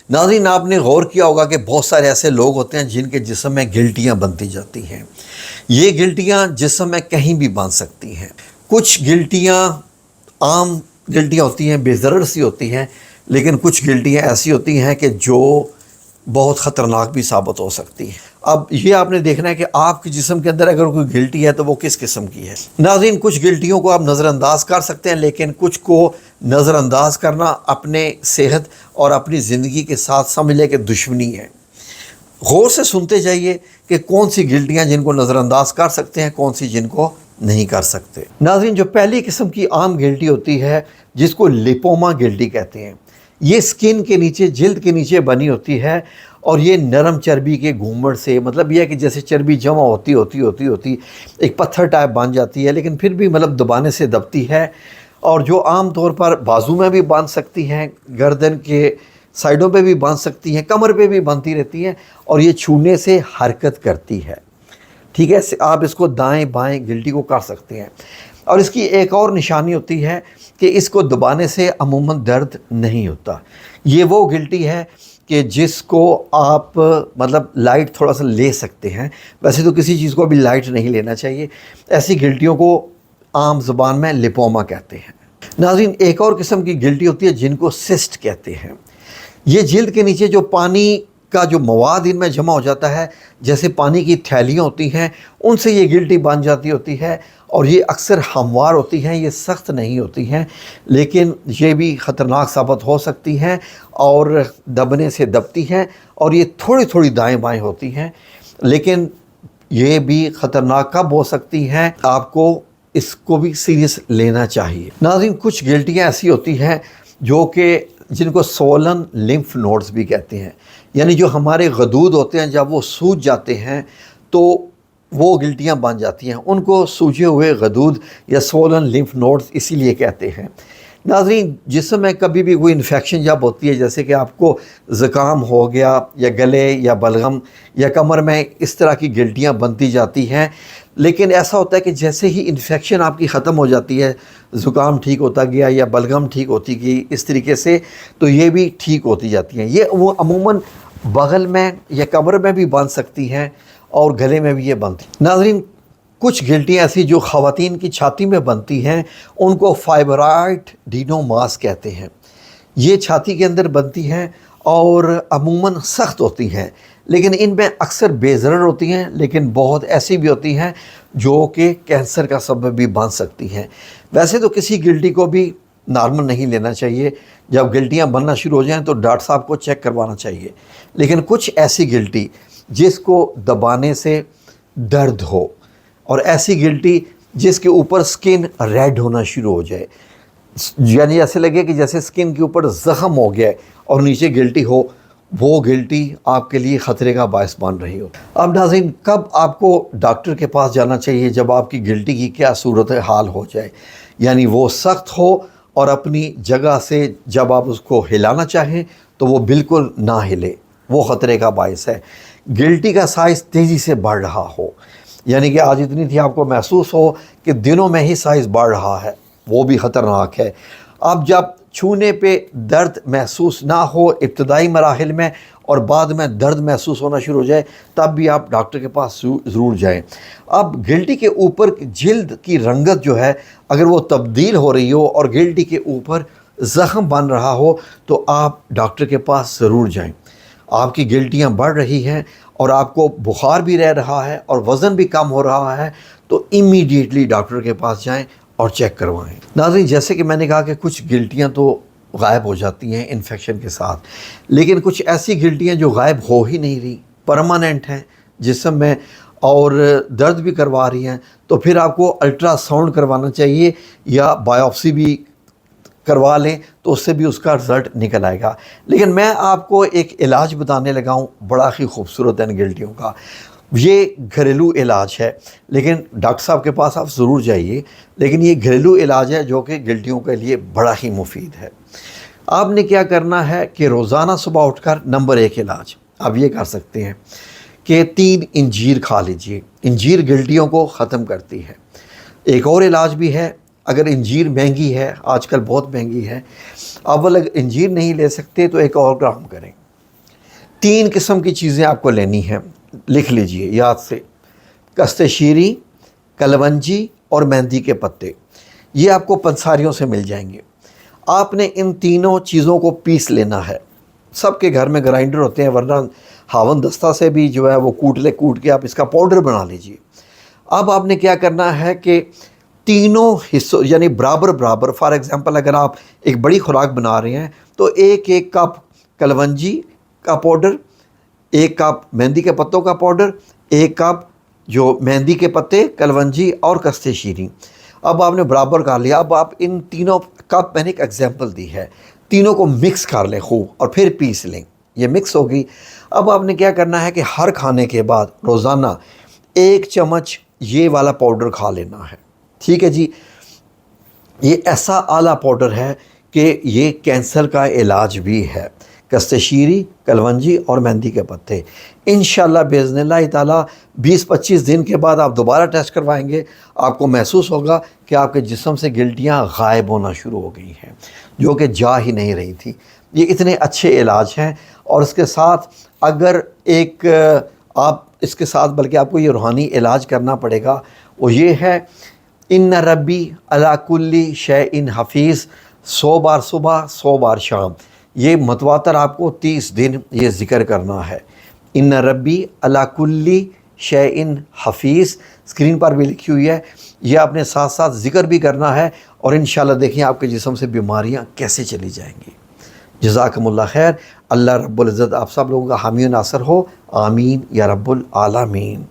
ناظرین، آپ نے غور کیا ہوگا کہ بہت سارے ایسے لوگ ہوتے ہیں جن کے جسم میں گلٹیاں بنتی جاتی ہیں۔ یہ گلٹیاں جسم میں کہیں بھی بن سکتی ہیں۔ کچھ گلٹیاں عام گلٹیاں ہوتی ہیں، بے ضرر سی ہوتی ہیں، لیکن کچھ گلٹیاں ایسی ہوتی ہیں کہ جو بہت خطرناک بھی ثابت ہو سکتی ہیں۔ اب یہ آپ نے دیکھنا ہے کہ آپ کے جسم کے اندر اگر کوئی گلٹی ہے تو وہ کس قسم کی ہے۔ ناظرین، کچھ گلٹیوں کو آپ نظر انداز کر سکتے ہیں، لیکن کچھ کو نظر انداز کرنا اپنے صحت اور اپنی زندگی کے ساتھ سمجھ لے کہ دشمنی ہے۔ غور سے سنتے جائیے کہ کون سی گلٹیاں جن کو نظر انداز کر سکتے ہیں، کون سی جن کو نہیں کر سکتے۔ ناظرین، جو پہلی قسم کی عام گلٹی ہوتی ہے جس کو لیپوما گلٹی کہتے ہیں، یہ سکن کے نیچے، جلد کے نیچے بنی ہوتی ہے، اور یہ نرم چربی کے گھومٹ سے، مطلب یہ ہے کہ جیسے چربی جمع ہوتی ایک پتھر ٹائپ بن جاتی ہے، لیکن پھر بھی مطلب دبانے سے دبتی ہے، اور جو عام طور پر بازو میں بھی باندھ سکتی ہیں، گردن کے سائڈوں پہ بھی باندھ سکتی ہیں، کمر پہ بھی باندھتی رہتی ہیں، اور یہ چھونے سے حرکت کرتی ہے۔ ٹھیک ہے، آپ اس کو دائیں بائیں گلٹی کو کر سکتے ہیں۔ اور اس کی ایک اور نشانی ہوتی ہے کہ اس کو دبانے سے عموماً درد نہیں ہوتا۔ یہ وہ گلٹی ہے کہ جس کو آپ مطلب لائٹ تھوڑا سا لے سکتے ہیں، ویسے تو کسی چیز کو بھی لائٹ نہیں لینا چاہیے۔ ایسی گلٹیوں کو عام زبان میں لیپوما کہتے ہیں۔ ناظرین، ایک اور قسم کی گلٹی ہوتی ہے جن کو سسٹ کہتے ہیں۔ یہ جلد کے نیچے جو پانی کا جو مواد ان میں جمع ہو جاتا ہے، جیسے پانی کی تھیلیاں ہوتی ہیں، ان سے یہ گلٹی بن جاتی ہوتی ہے، اور یہ اکثر ہموار ہوتی ہیں، یہ سخت نہیں ہوتی ہیں، لیکن یہ بھی خطرناک ثابت ہو سکتی ہیں اور دبنے سے دبتی ہیں، اور یہ تھوڑی تھوڑی دائیں بائیں ہوتی ہیں، لیکن یہ بھی خطرناک کب ہو سکتی ہیں، آپ کو اس کو بھی سیریس لینا چاہیے۔ ناظرین، کچھ گلٹیاں ایسی ہوتی ہیں جو کہ جن کو سولن لمف نوڈز بھی کہتے ہیں، یعنی جو ہمارے غدود ہوتے ہیں جب وہ سوج جاتے ہیں تو وہ گلٹیاں بن جاتی ہیں، ان کو سوجے ہوئے غدود یا سولن لمف نوڈز اسی لیے کہتے ہیں۔ ناظرین، جسم میں کبھی بھی کوئی انفیکشن جب ہوتی ہے، جیسے کہ آپ کو زکام ہو گیا یا گلے یا بلغم یا کمر میں اس طرح کی گلٹیاں بنتی جاتی ہیں، لیکن ایسا ہوتا ہے کہ جیسے ہی انفیکشن آپ کی ختم ہو جاتی ہے، زکام ٹھیک ہوتا گیا یا بلغم ٹھیک ہوتی گئی اس طریقے سے، تو یہ بھی ٹھیک ہوتی جاتی ہیں۔ یہ وہ عموماً بغل میں یا کمر میں بھی بن سکتی ہیں، اور گلے میں بھی یہ بنتی۔ ناظرین، کچھ گلٹیاں ایسی جو خواتین کی چھاتی میں بنتی ہیں، ان کو فائبرائڈ ڈینوماس کہتے ہیں۔ یہ چھاتی کے اندر بنتی ہیں اور عموماً سخت ہوتی ہیں، لیکن ان میں اکثر بے ضرر ہوتی ہیں، لیکن بہت ایسی بھی ہوتی ہیں جو کہ کینسر کا سبب بھی بن سکتی ہیں۔ ویسے تو کسی گلٹی کو بھی نارمل نہیں لینا چاہیے، جب گلٹیاں بننا شروع ہو جائیں تو ڈاکٹر صاحب کو چیک کروانا چاہیے، لیکن کچھ ایسی گلٹی جس کو دبانے سے درد ہو، اور ایسی گلٹی جس کے اوپر سکن ریڈ ہونا شروع ہو جائے، یعنی ایسے لگے کہ جیسے سکن کے اوپر زخم ہو گیا ہے اور نیچے گلٹی ہو، وہ گلٹی آپ کے لیے خطرے کا باعث بن رہی ہو۔ اب ناظرین، کب آپ کو ڈاکٹر کے پاس جانا چاہیے؟ جب آپ کی گلٹی کی کیا صورت حال ہو جائے، یعنی وہ سخت ہو اور اپنی جگہ سے جب آپ اس کو ہلانا چاہیں تو وہ بالکل نہ ہلے، وہ خطرے کا باعث ہے۔ گلٹی کا سائز تیزی سے بڑھ رہا ہو، یعنی کہ آج اتنی تھی آپ کو محسوس ہو کہ دنوں میں ہی سائز بڑھ رہا ہے، وہ بھی خطرناک ہے۔ اب جب چھونے پہ درد محسوس نہ ہو ابتدائی مراحل میں، اور بعد میں درد محسوس ہونا شروع ہو جائے، تب بھی آپ ڈاکٹر کے پاس ضرور جائیں۔ اب گلٹی کے اوپر جلد کی رنگت جو ہے، اگر وہ تبدیل ہو رہی ہو اور گلٹی کے اوپر زخم بن رہا ہو تو آپ ڈاکٹر کے پاس ضرور جائیں۔ آپ کی گلٹیاں بڑھ رہی ہیں اور آپ کو بخار بھی رہ رہا ہے اور وزن بھی کم ہو رہا ہے، تو امیڈیٹلی ڈاکٹر کے پاس جائیں اور چیک کروائیں۔ ناظرین، جیسے کہ میں نے کہا کہ کچھ گلٹیاں تو غائب ہو جاتی ہیں انفیکشن کے ساتھ، لیکن کچھ ایسی گلٹیاں جو غائب ہو ہی نہیں رہی، پرماننٹ ہیں جسم میں اور درد بھی کروا رہی ہیں، تو پھر آپ کو الٹرا ساؤنڈ کروانا چاہیے یا بایوپسی بھی کروا لیں، تو اس سے بھی اس کا رزلٹ نکل آئے گا۔ لیکن میں آپ کو ایک علاج بتانے لگا ہوں، بڑا ہی خوبصورت ہے ان گلٹیوں کا۔ یہ گھریلو علاج ہے، لیکن ڈاکٹر صاحب کے پاس آپ ضرور جائیے، لیکن یہ گھریلو علاج ہے جو کہ گلٹیوں کے لیے بڑا ہی مفید ہے۔ آپ نے کیا کرنا ہے کہ روزانہ صبح اٹھ کر نمبر 1 علاج آپ یہ کر سکتے ہیں کہ 3 انجیر کھا لیجئے۔ انجیر گلٹیوں کو ختم کرتی ہے۔ ایک اور علاج بھی ہے، اگر انجیر مہنگی ہے، آج کل بہت مہنگی ہے، اول اگر انجیر نہیں لے سکتے تو ایک اور کام کریں، 3 قسم کی چیزیں آپ کو لینی ہیں، لکھ لیجئے یاد سے، کست شیری، کلونجی اور مہندی کے پتے. یہ آپ کو پنساریوں سے مل جائیں گے. آپ نے ان تینوں چیزوں کو پیس لینا ہے. سب کے گھر میں گرائنڈر ہوتے ہیں، ورنہ ہاون دستہ سے بھی جو ہے وہ کوٹ کے آپ اس کا پاؤڈر بنا لیجئے. اب آپ نے کیا کرنا ہے کہ تینوں حصوں یعنی برابر برابر، فار ایگزامپل اگر آپ ایک بڑی خوراک بنا رہے ہیں تو ایک کپ کلونجی کا پاؤڈر، 1 کپ مہندی کے پتوں کا پاؤڈر، 1 کپ جو مہندی کے پتے، کلونجی اور کست شیریں، اب آپ نے برابر کر لیا. اب آپ ان تینوں کپ، میں نے ایک ایگزامپل دی ہے، تینوں کو مکس کر لیں خوب اور پھر پیس لیں. یہ مکس ہوگی. اب آپ نے کیا کرنا ہے کہ ہر کھانے کے بعد روزانہ 1 چمچ یہ والا پاؤڈر کھا لینا ہے. ٹھیک ہے جی. یہ ایسا اعلیٰ پاؤڈر ہے کہ یہ کینسر کا علاج بھی ہے. کست شیری، کلونجی اور مہندی کے پتے. انشاءاللہ باذن اللہ تعالیٰ 20-25 دن کے بعد آپ دوبارہ ٹیسٹ کروائیں گے، آپ کو محسوس ہوگا کہ آپ کے جسم سے گلٹیاں غائب ہونا شروع ہو گئی ہیں جو کہ جا ہی نہیں رہی تھی. یہ اتنے اچھے علاج ہیں. اور اس کے ساتھ اگر آپ اس کے ساتھ بلکہ آپ کو یہ روحانی علاج کرنا پڑے گا، وہ یہ ہے ان ربی علی کل شیء حفیظ، 100 بار صبح 100 بار شام. یہ متواتر آپ کو 30 دن یہ ذکر کرنا ہے. ان ربی علی کل شیء حفیظ اسکرین پر بھی لکھی ہوئی ہے. یہ آپ نے ساتھ ساتھ ذکر بھی کرنا ہے اور انشاءاللہ دیکھیں آپ کے جسم سے بیماریاں کیسے چلی جائیں گی. جزاکم اللہ خیر. اللہ رب العزت آپ سب لوگوں کا حامی و ناصر ہو. آمین یا رب العالمین.